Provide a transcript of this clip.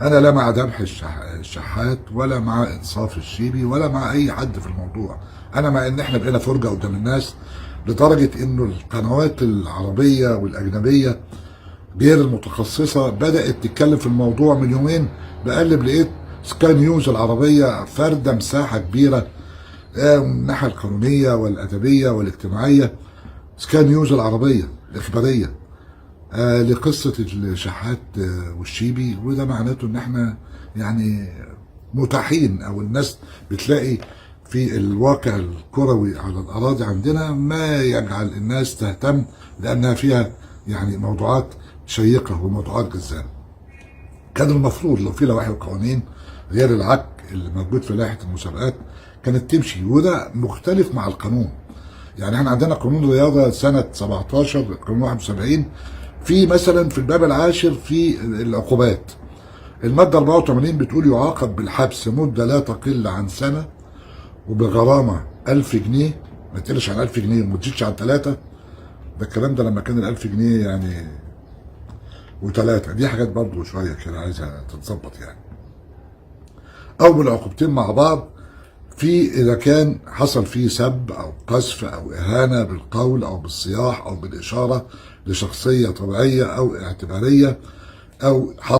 انا لا مع ذبح الشحات ولا مع انصاف الشيبي ولا مع اي حد في الموضوع. انا مع ان احنا بقينا فرجه قدام الناس، لدرجه انه القنوات العربيه والاجنبيه غير المتخصصه بدات تتكلم في الموضوع من يومين. بقلب لقيت سكاي نيوز العربيه فارده مساحه كبيره من الناحيه القانونيه والادبيه والاجتماعيه. سكاي نيوز العربيه الاخباريه لقصة الشحات والشيبي، وده معناته ان احنا يعني متاحين، او الناس بتلاقي في الواقع الكروي على الاراضي عندنا ما يجعل الناس تهتم، لانها فيها يعني موضوعات شيقة وموضوعات جذابة. كان المفروض لو في لوائح القوانين غير العك اللي موجود في لائحة المسابقات كانت تمشي، وده مختلف مع القانون. يعني احنا عندنا قانون الرياضة سنة 17 قانون 71، في مثلا في الباب العاشر في العقوبات المادة 84 بتقول يعاقب بالحبس مدة لا تقل عن سنة، وبغرامة 1000 جنيه، ما تقلش عن 1000 جنيه وما تزيدش عن 3. ده الكلام ده لما كان ال1000 جنيه يعني و3، دي حاجات برضه شوية كده عايزة تتظبط يعني. أو بالعقوبتين مع بعض، في إذا كان حصل فيه سب أو قذف أو إهانة بالقول أو بالصياح أو بالإشارة لشخصية طبيعية أو اعتبارية، أو